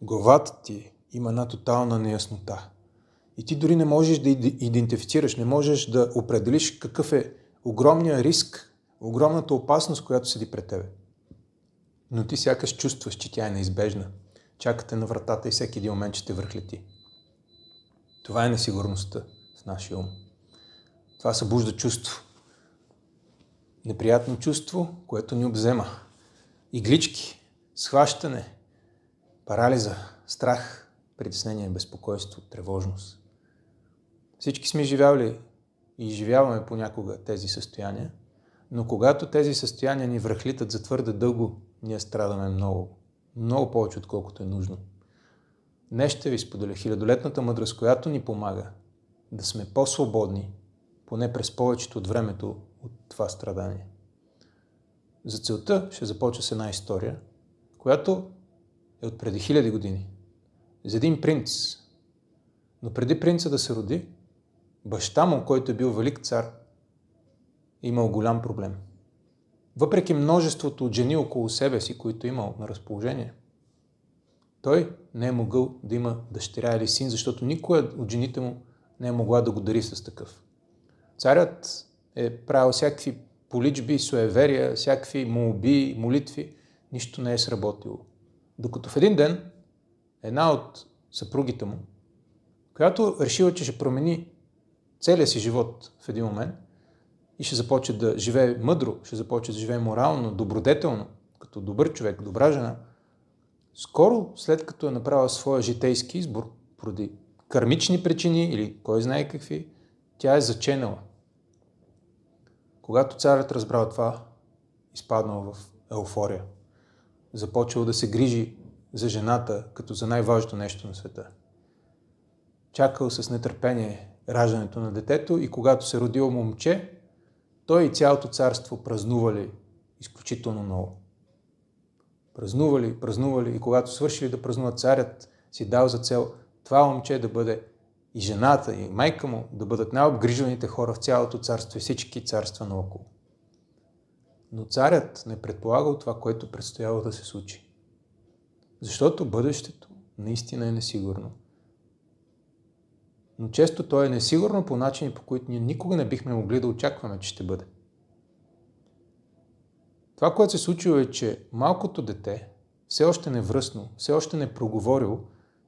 Главата ти има една тотална неяснота. И ти дори не можеш да идентифицираш, не можеш да определиш какъв е огромният риск, огромната опасност, която седи пред тебе. Но ти сякаш чувстваш, че тя е неизбежна. Чакате на вратата и всеки един момент ще те връхлети. Това е несигурността в нашия ум. Това събужда чувство. Неприятно чувство, което ни обзема. Иглички, схващане, парализа, страх, притеснение, безпокойство, тревожност. Всички сме живяли и изживяваме понякога тези състояния, но когато тези състояния ни връхлитат за твърде дълго, ние страдаме много, много повече, отколкото е нужно. Днес ще ви споделя хилядолетната мъдрост, която ни помага да сме по-свободни, поне през повечето от времето от това страдание. За целта ще започна с една история, която е от преди 1000 години. За един принц. Но преди принца да се роди, баща му, който е бил велик цар, е имал голям проблем. Въпреки множеството от жени около себе си, които е имал на разположение, той не е могъл да има дъщеря или син, защото никоя от жените му не е могла да го дари с такъв. Царят е правил всякакви поличби, суеверия, всякакви молби, молитви. Нищо не е сработило. Докато в един ден една от съпругите му, която решила, че ще промени целия си живот в един момент и ще започне да живее мъдро, ще започне да живее морално, добродетелно, като добър човек, добра жена, скоро след като е направила своя житейски избор, поради кармични причини или кой знае какви, тя е заченала. Когато царят разбрал това, изпаднал в еуфория. Започвал да се грижи за жената като за най-важното нещо на света. Чакал с нетърпение раждането на детето и когато се родило момче, той и цялото царство празнували изключително много. Празнували и когато свършили да празнуват, царят си дал за цел това момче да бъде и жената, и майка му да бъдат най-обгрижваните хора в цялото царство и всички царства наоколо. Но царят не предполагал това, което предстояло да се случи. Защото бъдещето наистина е несигурно. Но често то е несигурно по начини, по които ние никога не бихме могли да очакваме, че ще бъде. Това, което се случило е, че малкото дете, все още невръсно, все още не проговорил,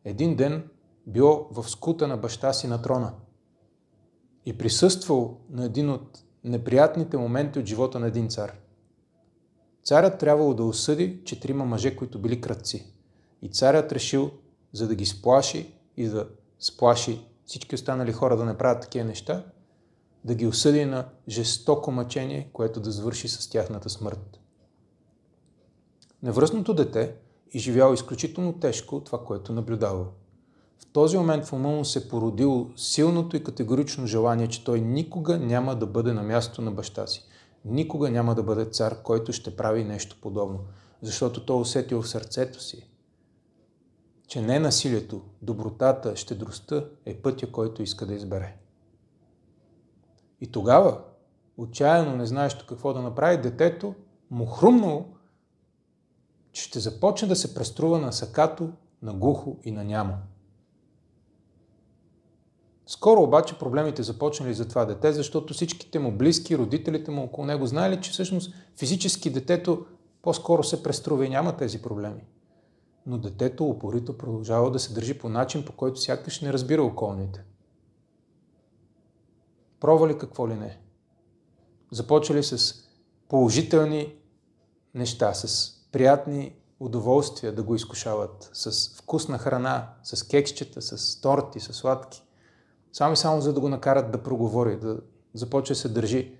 един ден било в скута на баща си на трона и присъствал на един от неприятните моменти от живота на един цар. Царят трябвало да осъди 4 мъже, които били крадци. И царят решил, за да ги сплаши и да сплаши всички останали хора да не правят такива неща, да ги осъди на жестоко мъчение, което да завърши с тяхната смърт. Невръстното дете изживяло изключително тежко това, което наблюдава. В този момент в ума му се породило силното и категорично желание, че той никога няма да бъде на място на баща си. Никога няма да бъде цар, който ще прави нещо подобно. Защото той усетил в сърцето си, че не насилието, добротата, щедростта е пътя, който иска да избере. И тогава, отчаяно не знаещо какво да направи, детето му хрумнало, че ще започне да се преструва на сакато, на глухо и на нямо. Скоро обаче проблемите започнали за това дете, защото всичките му близки, родителите му около него знаели, че всъщност физически детето по-скоро се преструва и няма тези проблеми. Но детето упорито продължава да се държи по начин, по който сякаш не разбира околните. Пробвали какво ли не. Започали с положителни неща, с приятни удоволствия да го изкушават, с вкусна храна, с кексчета, с торти, с сладки. Само за да го накарат да проговори, да започне да се държи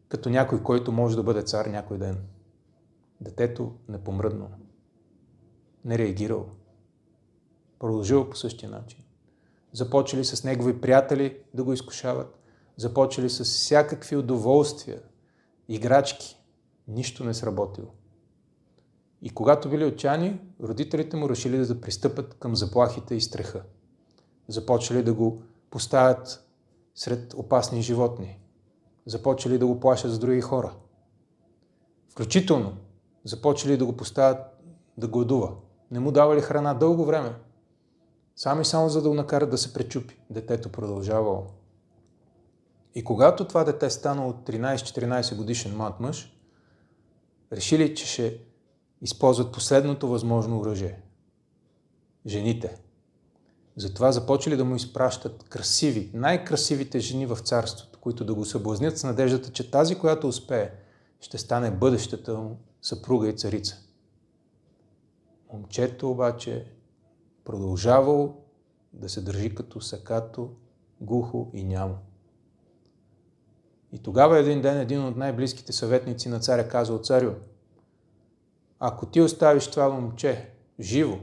като някой, който може да бъде цар някой ден. Детето не помръднало. Не реагирал. Продължил по същия начин. Започали с негови приятели да го изкушават. Започали с всякакви удоволствия, играчки. Нищо не сработило. И когато били отчаяни, родителите му решили да пристъпят към заплахите и страха. Започали да го поставят сред опасни животни. Започали да го плашат с други хора. Включително започали да го поставят да гладува. Не му давали храна дълго време. Само и само за да го накарат да се пречупи. Детето продължавало. И когато това дете станало 13-14 годишен млад мъж, решили, че ще използват последното възможно оръжие. Жените. Затова започали да му изпращат красиви, най-красивите жени в царството, които да го съблазнят с надеждата, че тази, която успее, ще стане бъдещата му съпруга и царица. Момчето обаче продължавало да се държи като сакато, глухо и нямо. И тогава един ден един от най-близките съветници на царя казал: царю, ако ти оставиш това момче живо,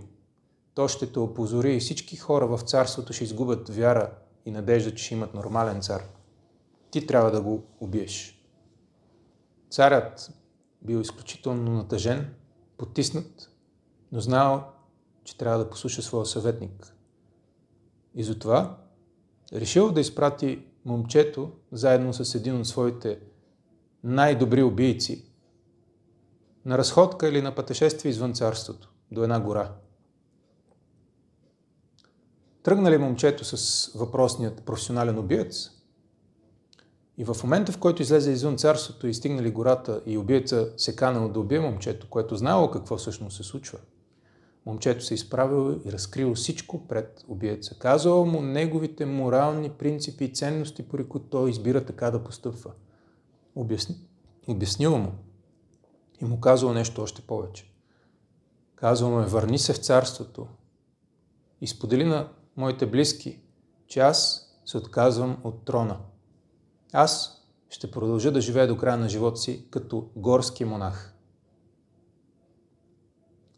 то ще те опозори и всички хора в царството ще изгубят вяра и надежда, че ще имат нормален цар. Ти трябва да го убиеш. Царят бил изключително натъжен, потиснат, но знал, че трябва да послуша своя съветник. И затова решил да изпрати момчето заедно с един от своите най-добри убийци на разходка или на пътешествие извън царството, до една гора. Тръгнали момчето с въпросният професионален убиец и в момента, в който излезе извън царството и стигнали гората и убиеца се канал да убие момчето, което знало какво всъщност се случва, момчето се изправило и разкрило всичко пред убиеца. Казало му неговите морални принципи и ценности, поради които той избира така да постъпва. Обяснило му и му казало нещо още повече. Казало му: върни се в царството и сподели на моите близки, че аз се отказвам от трона. Аз ще продължа да живея до края на живота си като горски монах.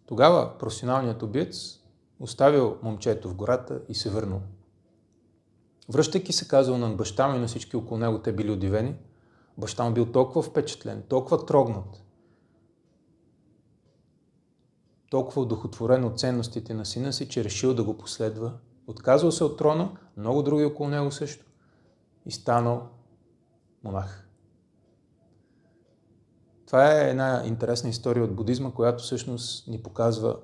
Тогава професионалният убиец оставил момчето в гората и се върнал. Връщайки се, казал на баща му и на всички около него, те били удивени. Баща му бил толкова впечатлен, толкова трогнат, толкова удохотворен от ценностите на сина си, че решил да го последва. Отказал се от трона, много други около него също, и станал монах. Това е една интересна история от будизма, която всъщност ни показва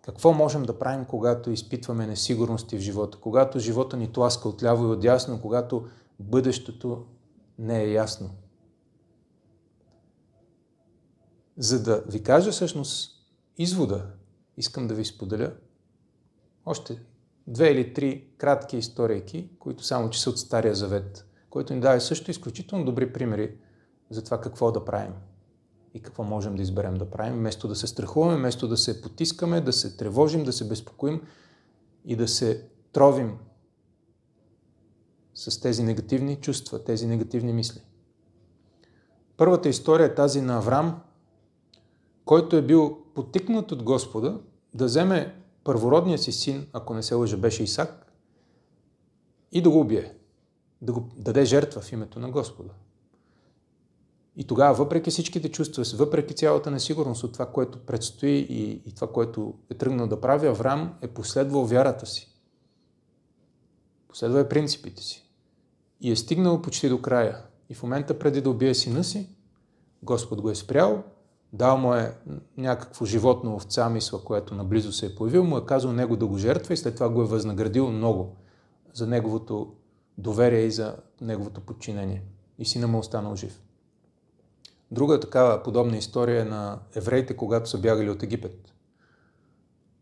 какво можем да правим, когато изпитваме несигурности в живота, когато живота ни тласка отляво и отдясно, когато бъдещето не е ясно. За да ви кажа всъщност извода, искам да ви споделя още 2 или 3 кратки историйки, които само че са от Стария Завет, който ни дава също изключително добри примери за това какво да правим и какво можем да изберем да правим, вместо да се страхуваме, вместо да се потискаме, да се тревожим, да се безпокоим и да се тровим с тези негативни чувства, тези негативни мисли. Първата история е тази на Аврам, който е бил потикнат от Господа да вземе първородния си син, ако не се лъжа, беше Исак, и да го убие, да го даде жертва в името на Господа. И тогава, въпреки всичките чувства, въпреки цялата несигурност от това, което предстои и това, което е тръгнал да прави, Аврам е последвал вярата си. Последва принципите си. И е стигнал почти до края. И в момента преди да убие сина си, Господ го е спрял, дал му е някакво животно овца, мисля, което наблизо се е появил, му е казал него да го жертва и след това го е възнаградил много за неговото доверие и за неговото подчинение. И сина му е останал жив. Друга такава подобна история е на евреите, когато са бягали от Египет.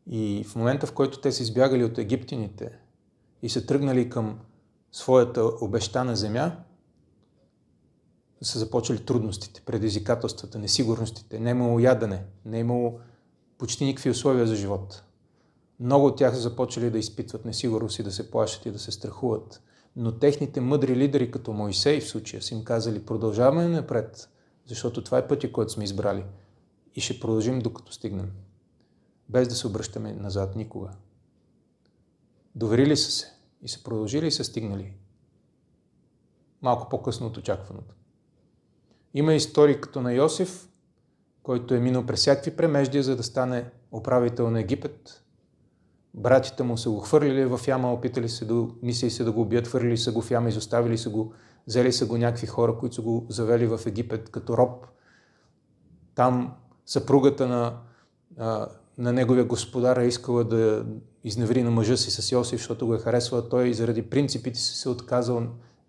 И в момента, в който те са избягали от египтяните и са тръгнали към своята обещана земя, са започали трудностите, предизвикателствата, несигурностите. Не е имало ядене, не е имало почти никакви условия за живот. Много от тях са започали да изпитват несигурност и да се плашат и да се страхуват. Но техните мъдри лидери, като Моисей в случая, са им казали: продължаваме напред, защото това е пътя, който сме избрали. И ще продължим докато стигнем. Без да се обръщаме назад никога. Доверили са се и са продължили и са стигнали. Малко по-късно от очакваното. Има истории като на Йосиф, който е минал през всякакви премеждия, за да стане управител на Египет. Братите му са го хвърлили в яма, опитали се мислили се да го убият, хвърлили са го в яма, изоставили са го, взели са го някакви хора, които са го завели в Египет като роб. Там съпругата на на неговия господар е искала да изневери на мъжа си с Йосиф, защото го е харесвала, той заради принципите си се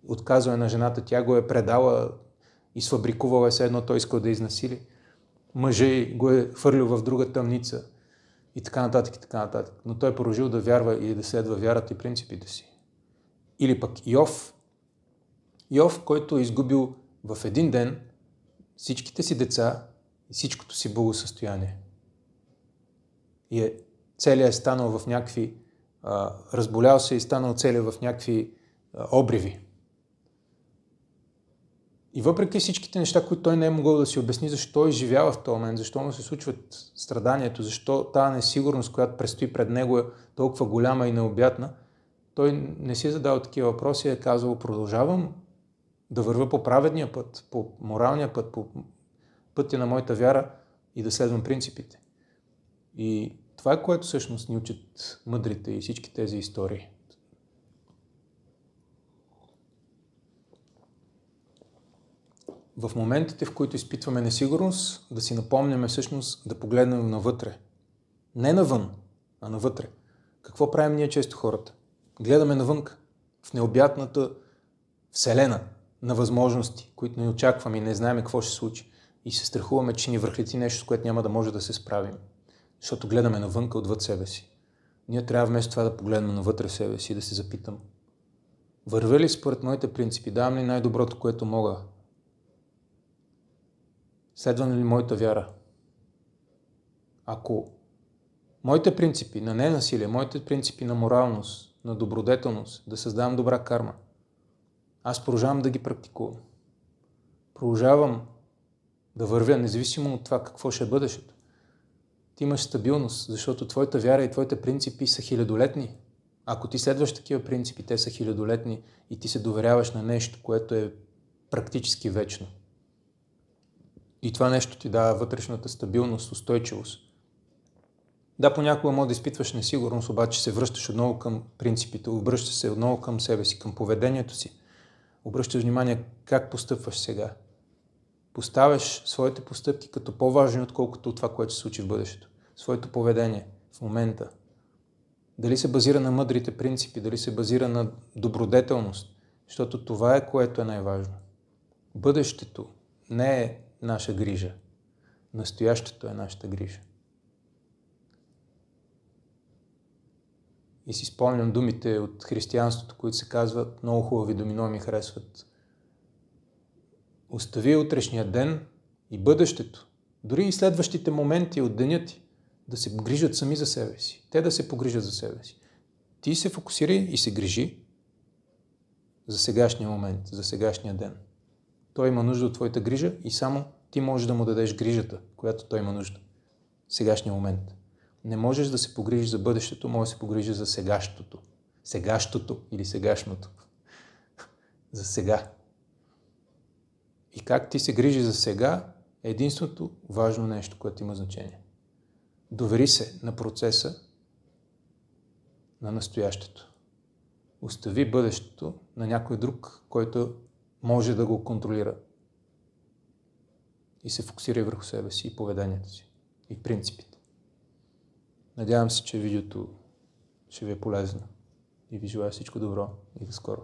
отказал е на жената, тя го е предала и сфабрикувала е все едно, той искал да изнасили. Мъжът го е хвърлил в друга тъмница и така нататък, и така нататък. Но той е продължил да вярва и да следва вярата и принципите си. Или пък Йов, който е изгубил в един ден всичките си деца и всичкото си благосъстояние. И целият е станал в някакви, разболял се и станал целият в някакви обриви. И въпреки всичките неща, които той не е могъл да си обясни, защо изживява в този момент, защо му се случват страданието, защо тази несигурност, която предстои пред него е толкова голяма и необятна, той не си е задал такива въпроси и е казал: продължавам да вървя по праведния път, по моралния път, по пътя на моята вяра и да следвам принципите. И това е, което всъщност ни учат мъдрите и всички тези истории. В моментите, в които изпитваме несигурност, да си напомняме всъщност да погледнем навътре. Не навън, а навътре. Какво правим ние често хората? Гледаме навън, в необятната вселена на възможности, които не очакваме и не знаем какво ще се случи. И се страхуваме, че ни връхлети нещо, с което няма да може да се справим. Защото гледаме навънка отвъд себе си. Ние трябва вместо това да погледнем навътре себе си и да се запитам: вървя ли според моите принципи? Давам ли най-доброто, което мога? Следвам ли моята вяра? Ако моите принципи на ненасилие, моите принципи на моралност, на добродетелност, да създавам добра карма, аз продължавам да ги практикувам. Продължавам да вървя, независимо от това какво ще е бъдещето. Ти имаш стабилност, защото твоята вяра и твоите принципи са хилядолетни. Ако ти следваш такива принципи, те са хилядолетни и ти се доверяваш на нещо, което е практически вечно. И това нещо ти дава вътрешната стабилност, устойчивост. Да, понякога може да изпитваш несигурност, обаче се връщаш отново към принципите, обръщаш се отново към себе си, към поведението си. Обръщаш внимание как постъпваш сега. Поставяш своите постъпки като по-важни, отколкото това, което се случи в бъдещето. Своето поведение в момента. Дали се базира на мъдрите принципи, дали се базира на добродетелност, защото това е, което е най-важно. Бъдещето не е наша грижа. Настоящето е нашата грижа. И си спомням думите от християнството, които се казват, много хубави думи, много ми харесват. Остави утрешния ден и бъдещето, дори и следващите моменти от деня ти, да се грижат сами за себе си. Те да се погрижат за себе си. Ти се фокусирай и се грижи за сегашния момент, за сегашния ден. Той има нужда от твоята грижа и само ти можеш да му дадеш грижата, която той има нужда. Сегашния момент. Не можеш да се погрижиш за бъдещето, може да се погрижиш за сегашното. Сегашното или сегашното. За сега. И как ти се грижи за сега е единственото важно нещо, което има значение. Довери се на процеса на настоящето. Остави бъдещето на някой друг, който може да го контролира. И се фокусирай върху себе си и поведението си. И принципите. Надявам се, че видеото ще ви е полезно. И ви желая всичко добро и до скоро.